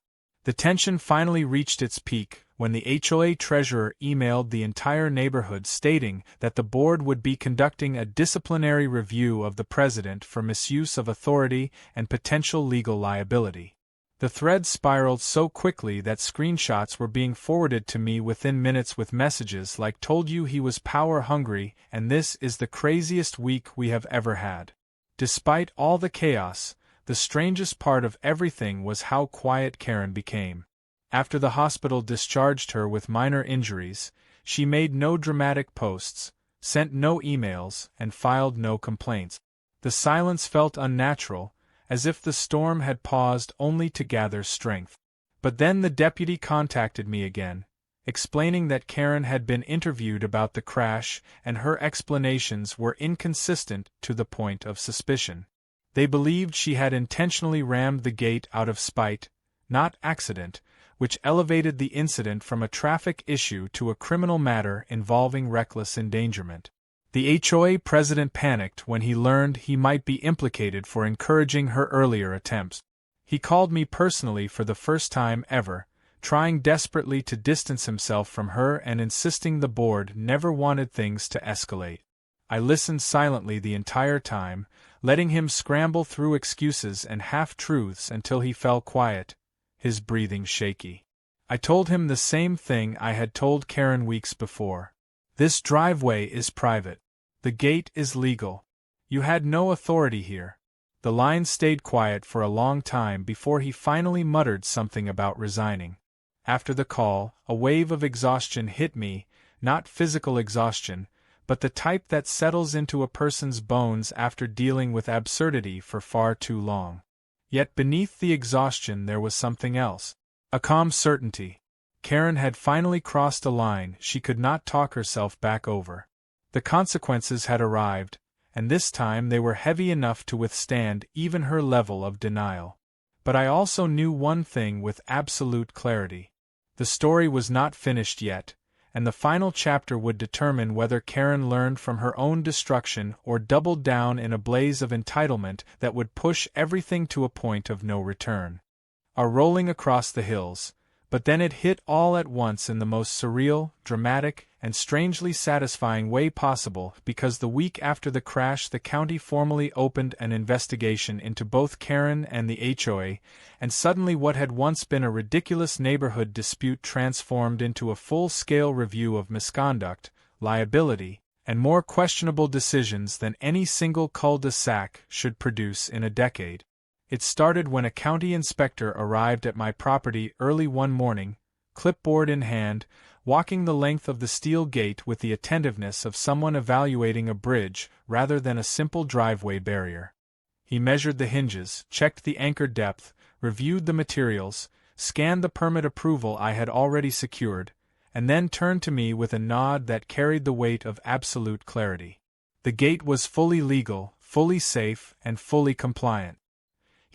The tension finally reached its peak when the HOA treasurer emailed the entire neighborhood stating that the board would be conducting a disciplinary review of the president for misuse of authority and potential legal liability. The thread spiraled so quickly that screenshots were being forwarded to me within minutes with messages like "told you he was power-hungry" and "this is the craziest week we have ever had." Despite all the chaos, the strangest part of everything was how quiet Karen became. After the hospital discharged her with minor injuries, she made no dramatic posts, sent no emails, and filed no complaints. The silence felt unnatural, as if the storm had paused only to gather strength. But then the deputy contacted me again, explaining that Karen had been interviewed about the crash and her explanations were inconsistent to the point of suspicion. They believed she had intentionally rammed the gate out of spite, not accident, which elevated the incident from a traffic issue to a criminal matter involving reckless endangerment. The HOA president panicked when he learned he might be implicated for encouraging her earlier attempts. He called me personally for the first time ever, trying desperately to distance himself from her and insisting the board never wanted things to escalate. I listened silently the entire time, letting him scramble through excuses and half-truths until he fell quiet, his breathing shaky. I told him the same thing I had told Karen weeks before. This driveway is private. The gate is legal. You had no authority here. The line stayed quiet for a long time before he finally muttered something about resigning. After the call, a wave of exhaustion hit me, not physical exhaustion, but the type that settles into a person's bones after dealing with absurdity for far too long. Yet beneath the exhaustion there was something else. A calm certainty. Karen had finally crossed a line she could not talk herself back over. The consequences had arrived, and this time they were heavy enough to withstand even her level of denial. But I also knew one thing with absolute clarity. The story was not finished yet, and the final chapter would determine whether Karen learned from her own destruction or doubled down in a blaze of entitlement that would push everything to a point of no return. Our rolling across the hills, but then it hit all at once in the most surreal, dramatic, and strangely satisfying way possible because the week after the crash the county formally opened an investigation into both Karen and the HOA, and suddenly what had once been a ridiculous neighborhood dispute transformed into a full-scale review of misconduct, liability, and more questionable decisions than any single cul-de-sac should produce in a decade. It started when a county inspector arrived at my property early one morning, clipboard in hand, walking the length of the steel gate with the attentiveness of someone evaluating a bridge rather than a simple driveway barrier. He measured the hinges, checked the anchor depth, reviewed the materials, scanned the permit approval I had already secured, and then turned to me with a nod that carried the weight of absolute clarity. The gate was fully legal, fully safe, and fully compliant.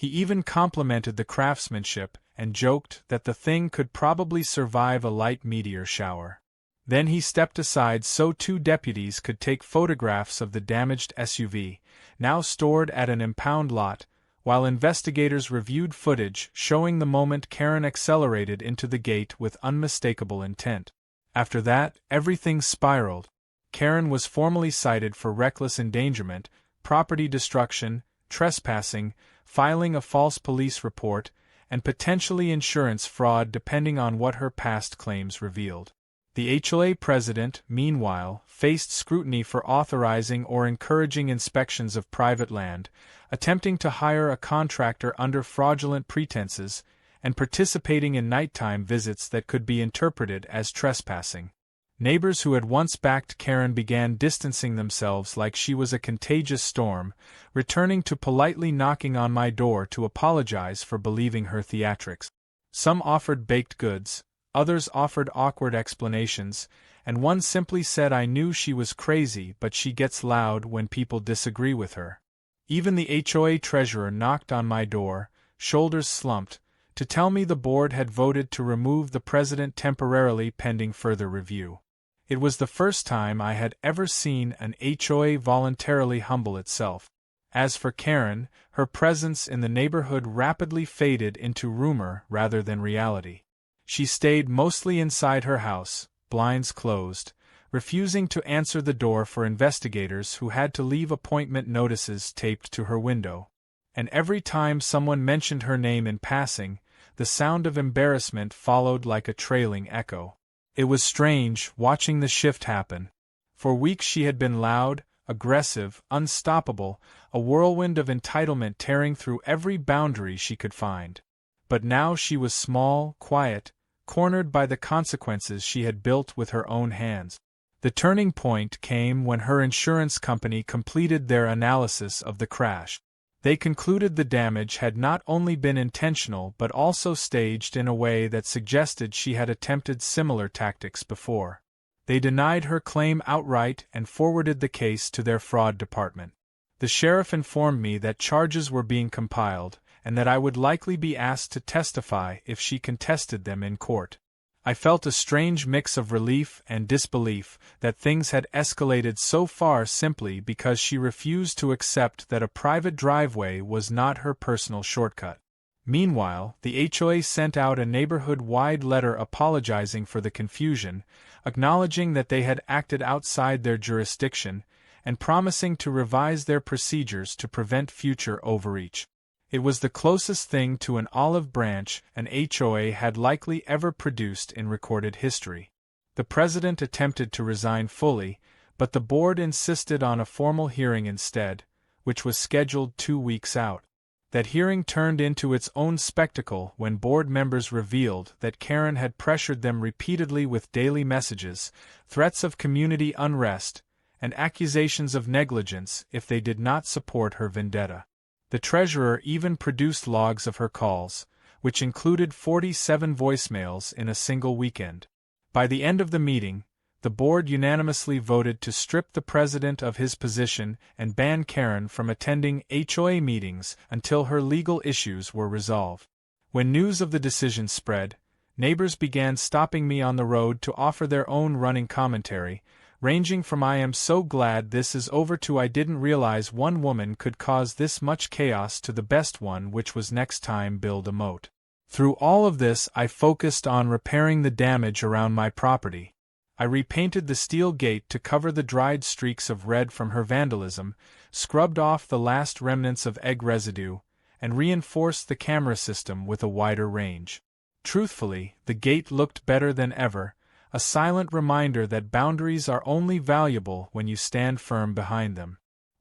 He even complimented the craftsmanship and joked that the thing could probably survive a light meteor shower. Then he stepped aside so two deputies could take photographs of the damaged SUV, now stored at an impound lot, while investigators reviewed footage showing the moment Karen accelerated into the gate with unmistakable intent. After that, everything spiraled. Karen was formally cited for reckless endangerment, property destruction, trespassing, filing a false police report, and potentially insurance fraud depending on what her past claims revealed. The HOA president, meanwhile, faced scrutiny for authorizing or encouraging inspections of private land, attempting to hire a contractor under fraudulent pretenses, and participating in nighttime visits that could be interpreted as trespassing. Neighbors who had once backed Karen began distancing themselves like she was a contagious storm, returning to politely knocking on my door to apologize for believing her theatrics. Some offered baked goods, others offered awkward explanations, and one simply said I knew she was crazy but she gets loud when people disagree with her. Even the HOA treasurer knocked on my door, shoulders slumped, to tell me the board had voted to remove the president temporarily pending further review. It was the first time I had ever seen an HOA voluntarily humble itself. As for Karen, her presence in the neighborhood rapidly faded into rumor rather than reality. She stayed mostly inside her house, blinds closed, refusing to answer the door for investigators who had to leave appointment notices taped to her window. And every time someone mentioned her name in passing, the sound of embarrassment followed like a trailing echo. It was strange watching the shift happen. For weeks she had been loud, aggressive, unstoppable, a whirlwind of entitlement tearing through every boundary she could find. But now she was small, quiet, cornered by the consequences she had built with her own hands. The turning point came when her insurance company completed their analysis of the crash. They concluded the damage had not only been intentional but also staged in a way that suggested she had attempted similar tactics before. They denied her claim outright and forwarded the case to their fraud department. The sheriff informed me that charges were being compiled, and that I would likely be asked to testify if she contested them in court. I felt a strange mix of relief and disbelief that things had escalated so far simply because she refused to accept that a private driveway was not her personal shortcut. Meanwhile, the HOA sent out a neighborhood-wide letter apologizing for the confusion, acknowledging that they had acted outside their jurisdiction, and promising to revise their procedures to prevent future overreach. It was the closest thing to an olive branch an HOA had likely ever produced in recorded history. The president attempted to resign fully, but the board insisted on a formal hearing instead, which was scheduled 2 weeks out. That hearing turned into its own spectacle when board members revealed that Karen had pressured them repeatedly with daily messages, threats of community unrest, and accusations of negligence if they did not support her vendetta. The treasurer even produced logs of her calls, which included 47 voicemails in a single weekend. By the end of the meeting, the board unanimously voted to strip the president of his position and ban Karen from attending HOA meetings until her legal issues were resolved. When news of the decision spread, neighbors began stopping me on the road to offer their own running commentary, ranging from "I am so glad this is over" to "I didn't realize one woman could cause this much chaos" to the best one, which was "next time build a moat." Through all of this I focused on repairing the damage around my property. I repainted the steel gate to cover the dried streaks of red from her vandalism, scrubbed off the last remnants of egg residue, and reinforced the camera system with a wider range. Truthfully, the gate looked better than ever, a silent reminder that boundaries are only valuable when you stand firm behind them.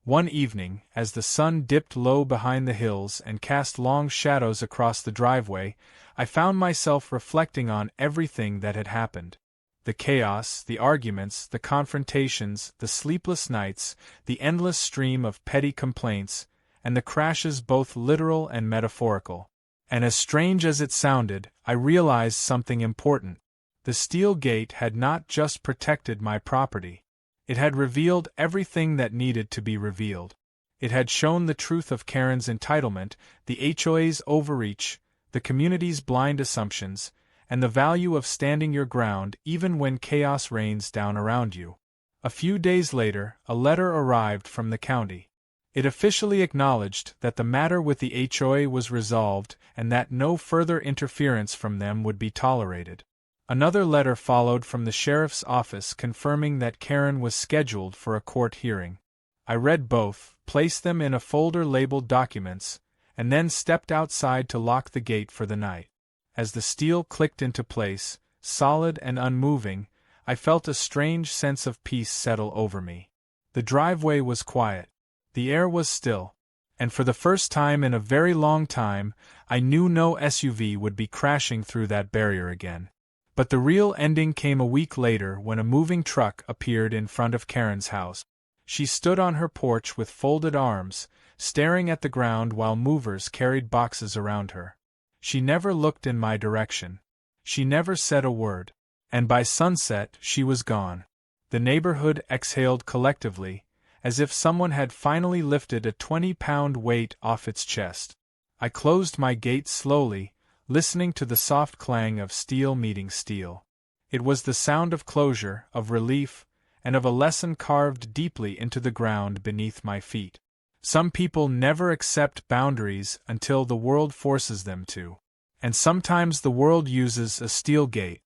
One evening, as the sun dipped low behind the hills and cast long shadows across the driveway, I found myself reflecting on everything that had happened. The chaos, the arguments, the confrontations, the sleepless nights, the endless stream of petty complaints, and the crashes both literal and metaphorical. And as strange as it sounded, I realized something important. The steel gate had not just protected my property. It had revealed everything that needed to be revealed. It had shown the truth of Karen's entitlement, the HOA's overreach, the community's blind assumptions, and the value of standing your ground even when chaos rains down around you. A few days later, a letter arrived from the county. It officially acknowledged that the matter with the HOA was resolved and that no further interference from them would be tolerated. Another letter followed from the sheriff's office confirming that Karen was scheduled for a court hearing. I read both, placed them in a folder labeled Documents, and then stepped outside to lock the gate for the night. As the steel clicked into place, solid and unmoving, I felt a strange sense of peace settle over me. The driveway was quiet. The air was still. And for the first time in a very long time, I knew no SUV would be crashing through that barrier again. But the real ending came a week later when a moving truck appeared in front of Karen's house. She stood on her porch with folded arms, staring at the ground while movers carried boxes around her. She never looked in my direction. She never said a word. And by sunset, she was gone. The neighborhood exhaled collectively, as if someone had finally lifted a 20-pound weight off its chest. I closed my gate slowly, listening to the soft clang of steel meeting steel. It was the sound of closure, of relief, and of a lesson carved deeply into the ground beneath my feet. Some people never accept boundaries until the world forces them to. And sometimes the world uses a steel gate,